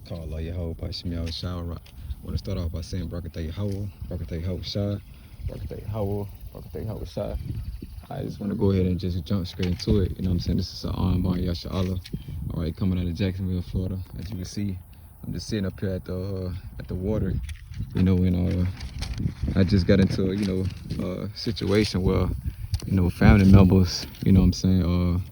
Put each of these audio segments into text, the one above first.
call Allah Yahweh Pashim Yahweh Shah. I want to start off by saying Barakatah Yahweh, Barakatah Yahweh Shah, Barakatah Yahweh, Barakatah Yahweh Shah. I just want to go ahead and just jump straight into it. You know what I'm saying? This is an Armbar Yasha Allah. All right, coming out of Jacksonville, Florida. As you can see, I'm just sitting up here at the water. You know, and I just got into a situation where family members, you know what I'm saying,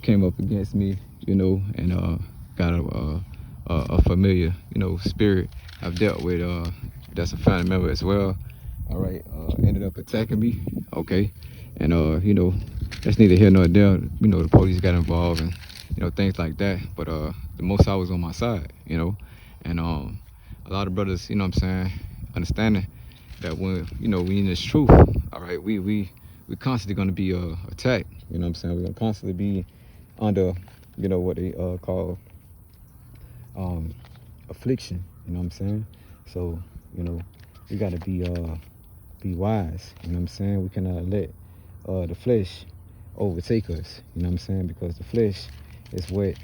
came up against me, and got a familiar, spirit I've dealt with. That's a family member as well. All right, ended up attacking me. Okay, and that's neither here nor there. The police got involved and things like that. But the Most High was on my side, and a lot of brothers, what I'm saying, understanding that when we in this truth, all right, we constantly gonna be attacked. What I'm saying, we're gonna constantly be under what they call affliction. What I'm saying. So we gotta be wise. What I'm saying. We cannot let the flesh overtake us. What I'm saying, because the flesh is what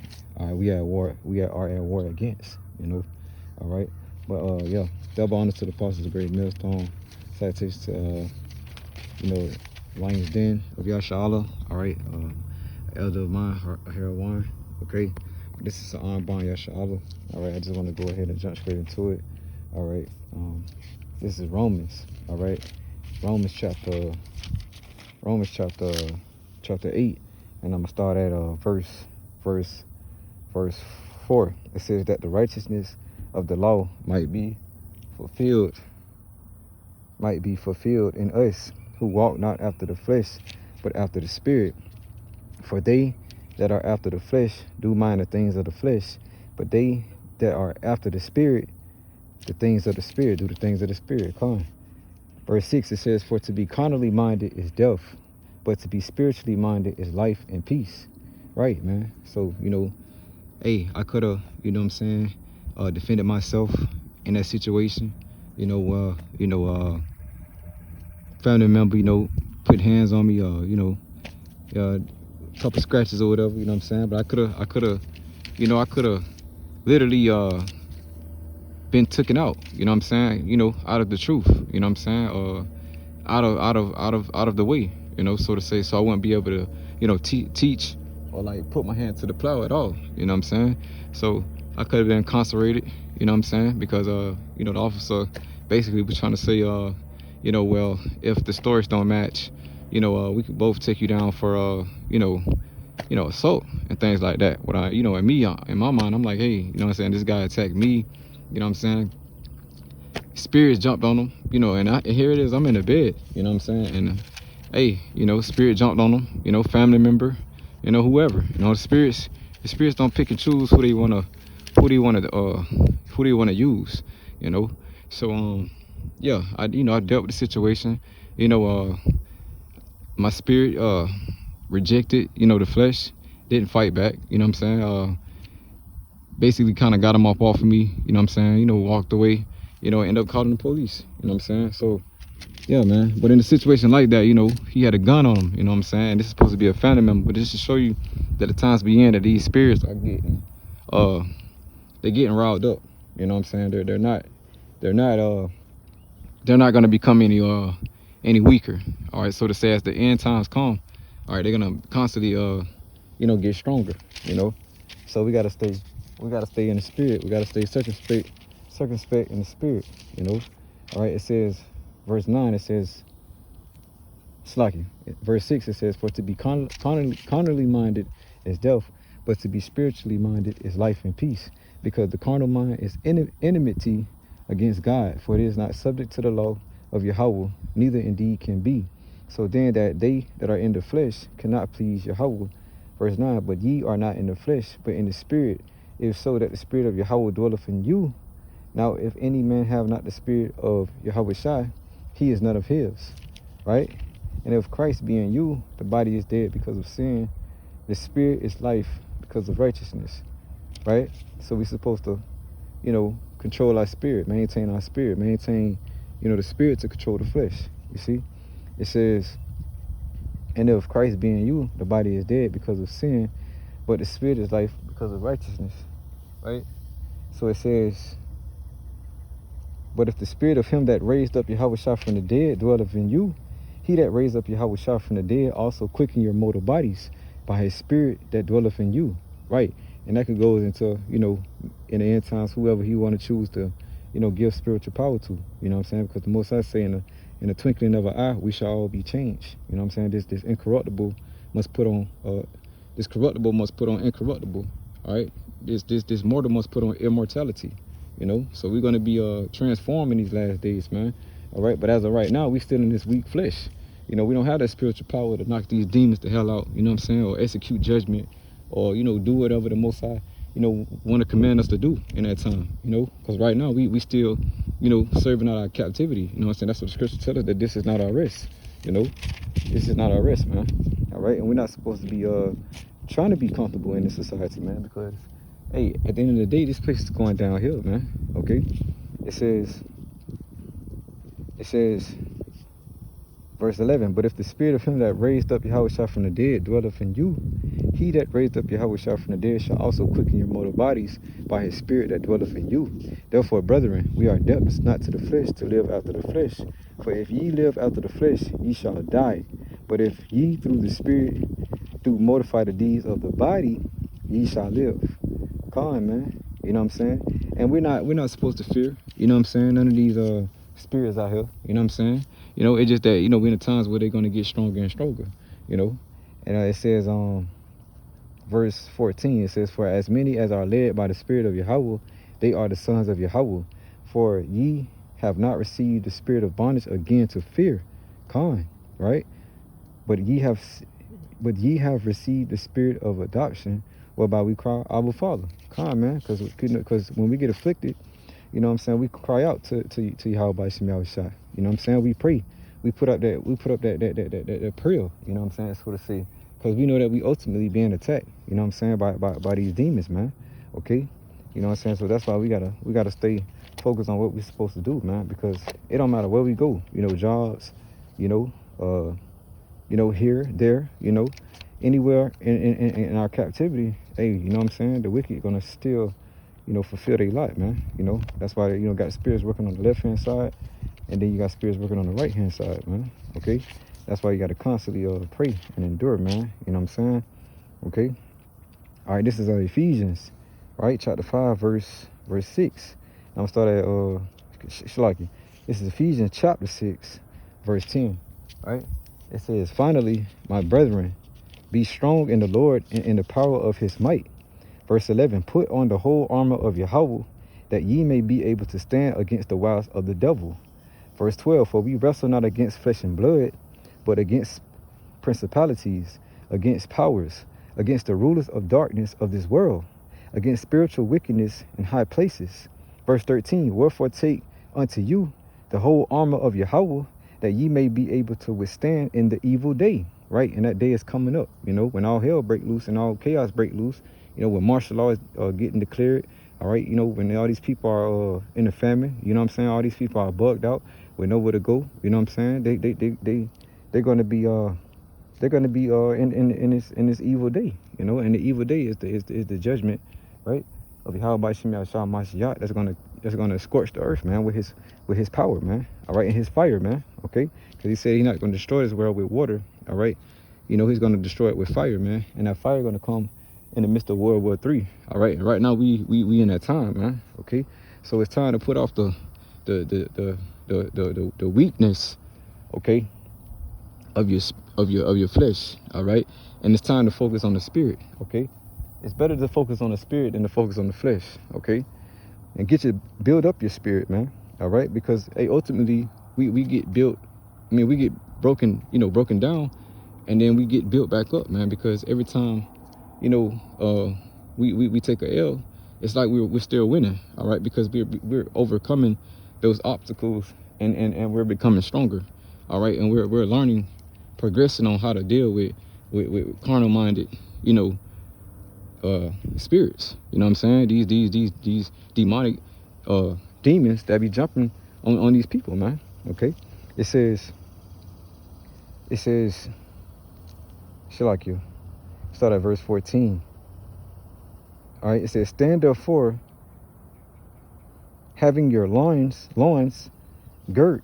we are at war. We are at war against. All right. But yeah, double honors to the apostles of Great Millstone. Salutations to Lion's Den of Yashala. All right. Elder of mine, Heroine. Okay. This is an Armbar Yashala. All right. I just want to go ahead and jump straight into it. All right. This is Romans. All right. Romans chapter 8, and I'm gonna start at verse 4. It says that the righteousness of the law might be fulfilled in us who walk not after the flesh, but after the Spirit. For they that are after the flesh do mind the things of the flesh, but they that are after the Spirit, the things of the Spirit, do the things of the Spirit. Come on. Verse 6, it says, for to be carnally minded is death, but to be spiritually minded is life and peace. Right, man. So, hey, I could have, defended myself in that situation. Family member, put hands on me, couple scratches or whatever, what I'm saying. But I could have literally been taken out, what I'm saying, out of the truth, what I'm saying, out of the way, so to say, so I wouldn't be able to, teach or like put my hand to the plow at all, what I'm saying. So I could have been incarcerated, what I'm saying, because the officer basically was trying to say, well, if the stories don't match, we could both take you down for assault and things like that. What and me in my mind, I'm like, hey, what I'm saying, this guy attacked me, what I'm saying. Spirits jumped on him, and here it is, I'm in the bed, what I'm saying, and hey, spirit jumped on him, family member, whoever, the spirits don't pick and choose who they wanna use, So yeah, I dealt with the situation, my spirit rejected, the flesh, didn't fight back, what I'm saying, basically kind of got him off of me, what I'm saying, walked away, end up calling the police, what I'm saying. So yeah, man. But in a situation like that, he had a gun on him, what I'm saying, and this is supposed to be a family member, but just to show you that the times be in that these spirits are getting they're getting riled up, what I'm saying. They're not gonna become any weaker. All right, so to say, as the end times come, all right, they're gonna constantly get stronger, so we gotta stay in the spirit. We gotta stay circumspect in the spirit, all right. It says, verse 9, it says, slacking. Verse 6, it says, for to be carnally minded is death, but to be spiritually minded is life and peace, because the carnal mind is enmity against God, for it is not subject to the law of Yahweh, neither indeed can be. So then that they that are in the flesh cannot please Yahweh. Verse 9, but ye are not in the flesh, but in the spirit, if so that the spirit of Yahweh dwelleth in you. Now, if any man have not the spirit of Yahweh Shai, he is none of his, right? And if Christ be in you, the body is dead because of sin, the spirit is life because of righteousness, right? So we're supposed to, control our spirit, maintain our spirit, maintain, the spirit to control the flesh, you see? It says, and if Christ be in you, the body is dead because of sin, but the spirit is life because of righteousness, right? So it says, but if the spirit of him that raised up Yahweh Shah from the dead dwelleth in you, he that raised up Yahweh Shah from the dead also quicken your mortal bodies by his spirit that dwelleth in you. Right? And that could go into, in the end times, whoever he want to choose to, give spiritual power to. You know what I'm saying? Because the Most High say in the twinkling of an eye, we shall all be changed. You know what I'm saying? This incorruptible must put on, this corruptible must put on incorruptible. All right? This mortal must put on immortality. So we're going to be transformed in these last days, man. All right, but as of right now, we still in this weak flesh. We don't have that spiritual power to knock these demons the hell out, you know what I'm saying, or execute judgment, or do whatever the Most High want to command us to do in that time, because right now we still serving out our captivity. You know what I'm saying? That's what the scripture tells us, that this is not our rest. This is not our rest, man. All right, and we're not supposed to be trying to be comfortable in this society, man, because hey, at the end of the day, this place is going downhill, man. Okay? It says, verse 11, but if the spirit of him that raised up Yahweh Shah from the dead dwelleth in you, he that raised up Yahweh Shah from the dead shall also quicken your mortal bodies by his spirit that dwelleth in you. Therefore, brethren, we are debtors not to the flesh to live after the flesh. For if ye live after the flesh, ye shall die. But if ye through the spirit do mortify the deeds of the body, ye shall live. Man, you know what I'm saying? And we're not supposed to fear, you know what I'm saying, none of these spirits out here, you know what I'm saying? It's just that, we're in the times where they're going to get stronger and stronger, and it says verse 14, it says, for as many as are led by the spirit of Yahweh, they are the sons of Yahweh. For ye have not received the spirit of bondage again to fear, right? But ye have received the spirit of adoption, whereby we cry, Abba Father. Man, because when we get afflicted, you know what I'm saying, we cry out to Yahweh Shem Yahweh Shai. You know what I'm saying? We pray. We put up that prayer, you know what I'm saying? That's what it say. Because we know that we ultimately being attacked, you know what I'm saying, by these demons, man. Okay? You know what I'm saying? So that's why we gotta stay focused on what we're supposed to do, man, because it don't matter where we go, jobs, here, there, anywhere in our captivity, hey, you know what I'm saying? The wicked gonna still, fulfill their life, man. That's why, got spirits working on the left-hand side, and then you got spirits working on the right-hand side, man. Okay? That's why you gotta constantly pray and endure, man. You know what I'm saying? Okay? All right, this is Ephesians, right? Chapter 5, verse 6. I'm gonna start at Shalaki. This is Ephesians chapter 6, verse 10, right? It says, finally, my brethren, be strong in the Lord and in the power of his might. Verse 11, put on the whole armor of Yahweh, that ye may be able to stand against the wiles of the devil. Verse 12, for we wrestle not against flesh and blood, but against principalities, against powers, against the rulers of darkness of this world, against spiritual wickedness in high places. Verse 13, wherefore take unto you the whole armor of Yahweh, that ye may be able to withstand in the evil day. Right? And that day is coming up, when all hell break loose and all chaos break loose, when martial law is getting declared, all right, when all these people are in the famine, you know what I'm saying, all these people are bugged out with nowhere to go, you know what I'm saying, they're going to be in this evil day, and the evil day is the judgment, right, of Yahweh Shem Yahshua Mashiach that's gonna scorch the earth, man, with his power, man, all right, and his fire, man, okay, because he said he's not going to destroy this world with water, all right, he's going to destroy it with fire, man, and that fire going to come in the midst of World War III, all right, and right now we in that time, man, okay, so it's time to put off the weakness, okay, of your flesh, all right, and it's time to focus on the spirit, okay. It's better to focus on the spirit than to focus on the flesh, okay, and build up your spirit, man, all right, because hey, ultimately we get built, we get broken down, and then we get built back up, man, because every time we take a L, it's like we're still winning, all right, because we're overcoming those obstacles, and we're becoming stronger, all right, and we're learning, progressing on how to deal with carnal minded spirits, you know what I'm saying, these demonic demons that be jumping on these people, man. Okay, it says Shalakia, start at verse 14. All right, it says, stand therefore having your loins girt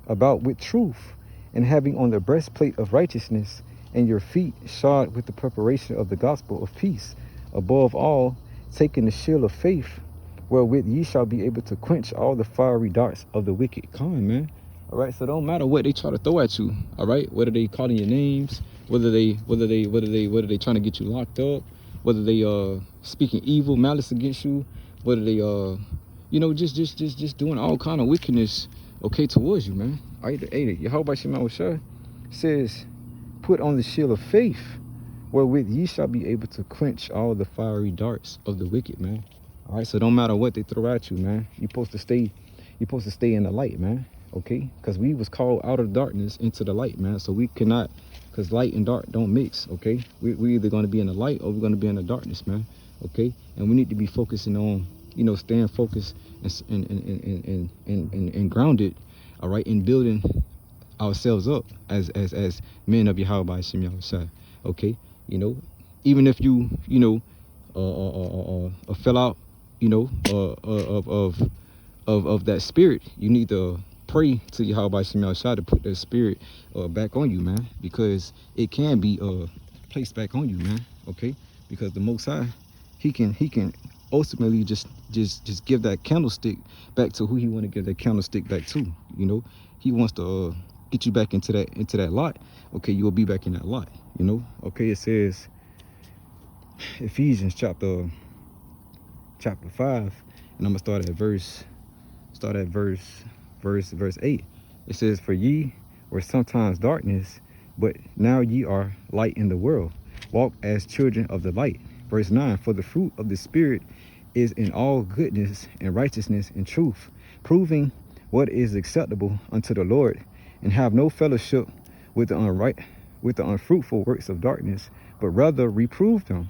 about with truth, and having on the breastplate of righteousness, and your feet shod with the preparation of the gospel of peace. Above all, taking the shield of faith, wherewith ye shall be able to quench all the fiery darts of the wicked. Con, man. All right, so it don't matter what they try to throw at you. All right, whether they calling your names, whether they trying to get you locked up, whether they speaking evil, malice against you, whether they just doing all kind of wickedness, okay, towards you, man. All right, Yahweh Shema Shah says, put on the shield of faith, wherewith ye shall be able to quench all the fiery darts of the wicked, man. All right, so don't matter what they throw at you, man. You're supposed to stay in the light, man. Okay, because we was called out of darkness into the light, man. So we cannot, because light and dark don't mix. Okay, we're either going to be in the light or we're going to be in the darkness, man. Okay, and we need to be focusing on, staying focused and grounded. All right, in building ourselves up as men of Yahweh by Shem Yahushua. Okay, even if you fell out, of that spirit, you need to pray to Yahweh Shem Yahushua to put that spirit back on you, man, because it can be placed back on you, man. Okay, because the Most High, he can ultimately just give that candlestick back to who he want to give that candlestick back to. He wants to get you back into that lot. Okay, you will be back in that lot. Okay, it says Ephesians chapter 5, and I'm gonna start at verse 8. It says, for ye were sometimes darkness, but now ye are light in the world. Walk as children of the light. Verse 9, for the fruit of the Spirit is in all goodness and righteousness and truth, proving what is acceptable unto the Lord, and have no fellowship with the unfruitful works of darkness, but rather reprove them.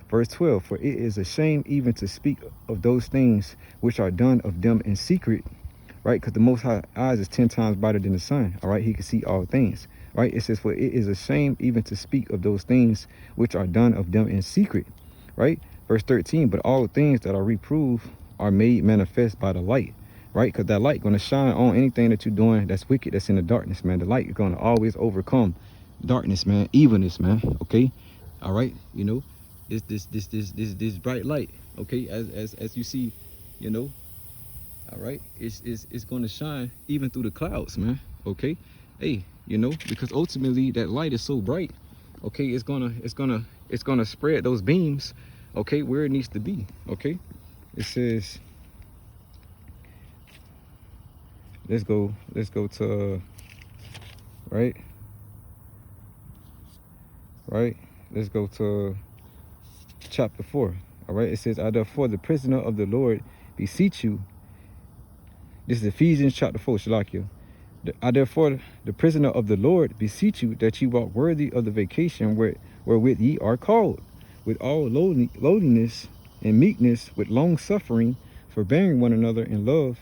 Verse 12, for it is a shame even to speak of those things which are done of them in secret, right? Because the Most High eyes is 10 times brighter than the sun, all right? He can see all things, right? It says, for it is a shame even to speak of those things which are done of them in secret, right? Verse 13, but all things that are reproved are made manifest by the light, right? Because that light going to shine on anything that you're doing that's wicked, that's in the darkness, man. The light is going to always overcome darkness, man, evilness, man. Okay, all right, this bright light, okay, as you see, all right, it's going to shine even through the clouds, man. Okay, hey, because ultimately that light is so bright, okay, it's gonna spread those beams, okay, where it needs to be. Okay, it says, let's go to right, let's go to chapter 4. All right, it says, I therefore, the prisoner of the Lord, beseech you. This is Ephesians chapter 4, Shalakia. I therefore, the prisoner of the Lord, beseech you that ye walk worthy of the vocation wherewith ye are called, with all lowliness and meekness, with long suffering, forbearing one another in love,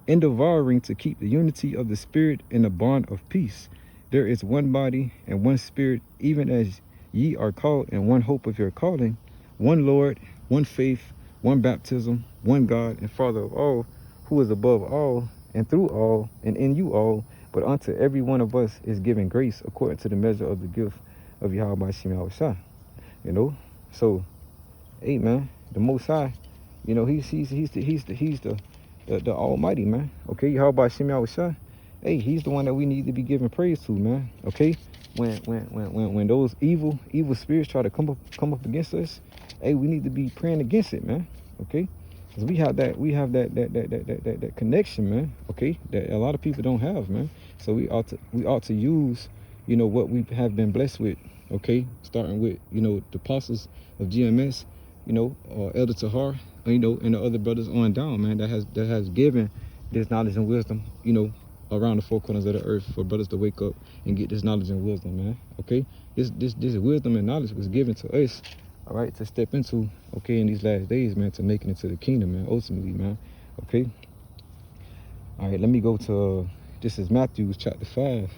endeavoring to keep the unity of the Spirit in the bond of peace. There is one body and one Spirit, even as ye are called in one hope of your calling, one Lord, one faith, one baptism, one God and Father of all, who is above all, and through all, and in you all. But unto every one of us is given grace according to the measure of the gift of Yahweh Shem Yahushua. So, hey, man, the Most High, he's the Almighty, man. Okay, Yahweh Shem Yahushua, hey, he's the one that we need to be giving praise to, man. Okay, when those evil spirits try to come up against us, hey, we need to be praying against it, man. Okay, because we have that connection, man. Okay, that a lot of people don't have, man. So we ought to use, what we have been blessed with. Okay, starting with, the apostles of GMS, Elder Tahar, and the other brothers on down, man, that has given this knowledge and wisdom, around the four corners of the earth, for brothers to wake up and get this knowledge and wisdom, man. Okay, this wisdom and knowledge was given to us, all right, to step into, okay, in these last days, man, to make it into the kingdom, man, ultimately, man. Okay, all right, let me go to this is Matthew chapter 5,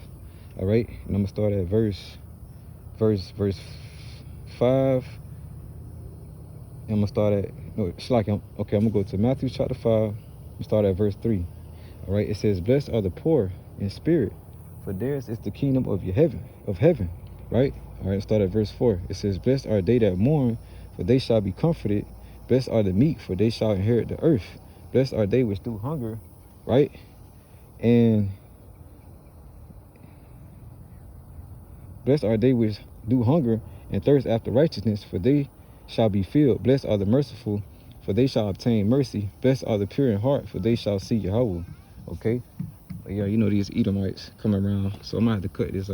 all right, and I'm gonna start at verse 5. I'm gonna start at, no, it's like, okay, I'm gonna go to Matthew chapter 5, We start at verse 3. All right, it says, "Blessed are the poor in spirit, for theirs is the kingdom of heaven." Right? All right, start at verse 4. It says, "Blessed are they that mourn, for they shall be comforted. Blessed are the meek, for they shall inherit the earth. Blessed are they which do hunger," right? "And blessed are they which do hunger and thirst after righteousness, for they shall be filled. Blessed are the merciful, for they shall obtain mercy. Blessed are the pure in heart, for they shall see Yahweh." Okay? But yeah, you know, these Edomites coming around. So I'm gonna have to cut this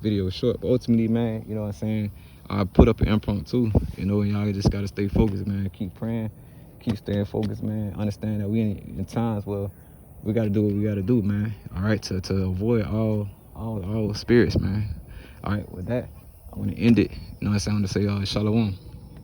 video short. But ultimately, man, you know what I'm saying? I put up an impromptu, you know, and y'all just gotta stay focused, man. Keep praying, keep staying focused, man. Understand that we in times where we gotta do what we gotta do, man. All right, to avoid all spirits, man. All right, with that, I want to end it. You know what I'm saying? I want to say, Shalom.